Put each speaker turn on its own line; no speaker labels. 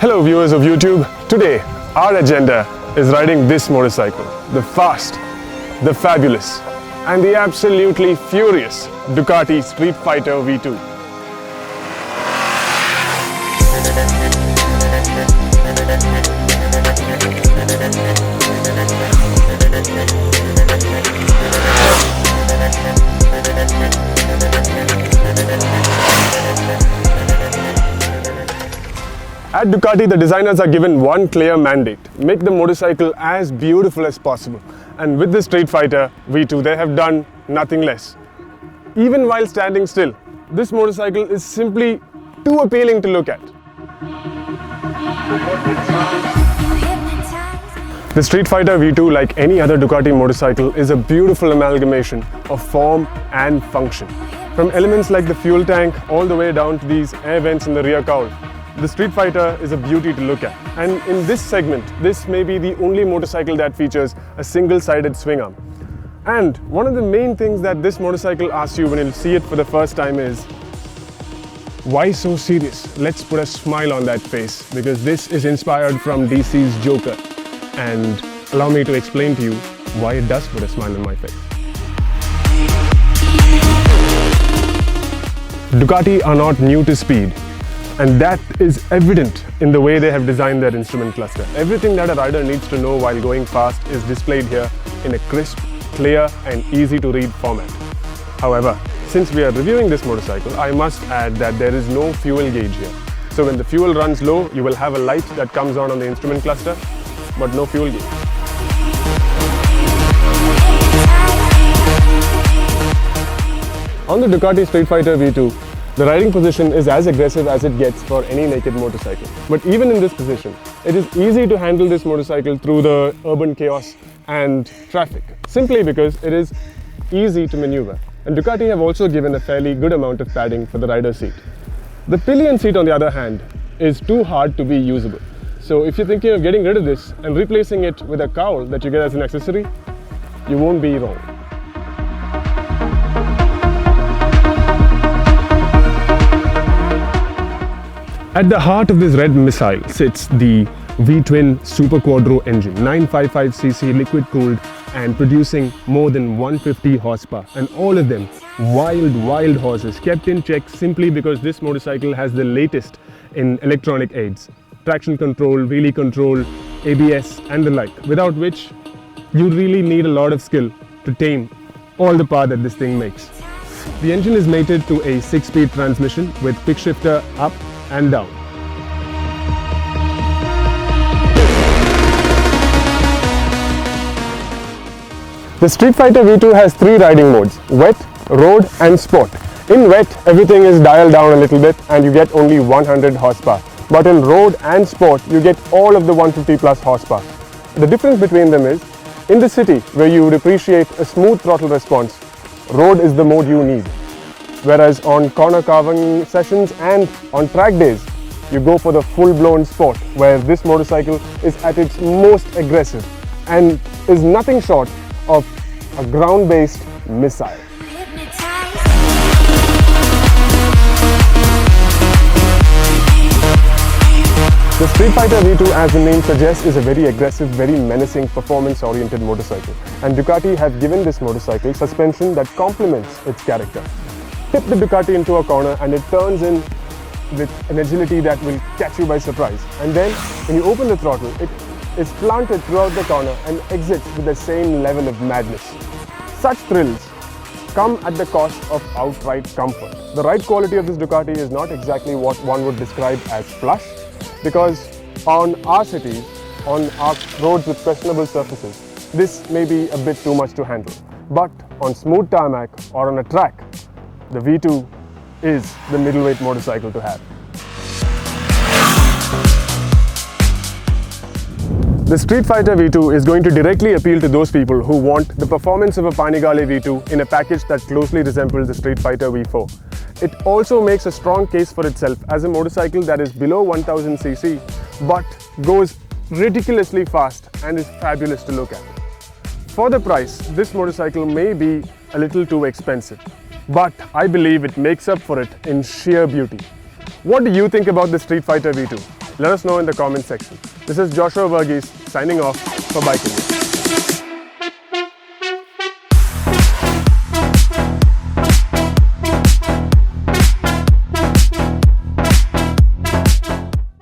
Hello viewers of YouTube. Today our agenda is riding this motorcycle, the fast, the fabulous and the absolutely furious Ducati Streetfighter V2. At Ducati, the designers are given one clear mandate: make the motorcycle as beautiful as possible. And with the Streetfighter V2, they have done nothing less. Even while standing still, this motorcycle is simply too appealing to look at. The Streetfighter V2, like any other Ducati motorcycle, is a beautiful amalgamation of form and function. From elements like the fuel tank all the way down to these air vents in the rear cowl, the Streetfighter is a beauty to look at. And in this segment, this may be the only motorcycle that features a single-sided swing arm. And one of the main things that this motorcycle asks you when you see it for the first time is, why so serious? Let's put a smile on that face, because this is inspired from DC's Joker. And allow me to explain to you why it does put a smile on my face. Ducati are not new to speed. And that is evident in the way they have designed their instrument cluster. Everything that a rider needs to know while going fast is displayed here in a crisp, clear and easy to read format. However, since we are reviewing this motorcycle, I must add that there is no fuel gauge here. So when the fuel runs low, you will have a light that comes on the instrument cluster, but no fuel gauge. On the Ducati Streetfighter V2, the riding position is as aggressive as it gets for any naked motorcycle. But even in this position, it is easy to handle this motorcycle through the urban chaos and traffic, simply because it is easy to maneuver. And Ducati have also given a fairly good amount of padding for the rider's seat. The pillion seat, on the other hand, is too hard to be usable. So if you're thinking of getting rid of this and replacing it with a cowl that you get as an accessory, you won't be wrong. At the heart of this red missile sits the V-twin Super Quadro engine, 955cc liquid cooled and producing more than 150 horsepower, and all of them wild horses, kept in check simply because this motorcycle has the latest in electronic aids, traction control, wheelie control, ABS and the like, without which you really need a lot of skill to tame all the power that this thing makes. The engine is mated to a 6-speed transmission with quick shifter up and down. The Streetfighter V2 has 3 riding modes: wet, road and sport. In wet, everything is dialed down a little bit and you get only 100 horsepower. But in road and sport, you get all of the 150 plus horsepower. The difference between them is, in the city, where you would appreciate a smooth throttle response, road is the mode you need. Whereas on corner carving sessions and on track days, you go for the full-blown sport, where this motorcycle is at its most aggressive and is nothing short of a ground-based missile. The Streetfighter V2, as the name suggests, is a very aggressive, very menacing, performance-oriented motorcycle. And Ducati have given this motorcycle suspension that complements its character. Tip the Ducati into a corner and it turns in with an agility that will catch you by surprise. And then when you open the throttle, it is planted throughout the corner and exits with the same level of madness. Such thrills come at the cost of outright comfort. The ride quality of this Ducati is not exactly what one would describe as plush, because on our cities, on our roads with questionable surfaces, this may be a bit too much to handle. But on smooth tarmac or on a track, the V2 is the middleweight motorcycle to have. The Streetfighter V2 is going to directly appeal to those people who want the performance of a Panigale V2 in a package that closely resembles the Streetfighter V4. It also makes a strong case for itself as a motorcycle that is below 1000cc but goes ridiculously fast and is fabulous to look at. For the price, this motorcycle may be a little too expensive, but I believe it makes up for it in sheer beauty. What do you think about the Streetfighter V2? Let us know in the comment section. This is Joshua Verghese signing off for Bike India.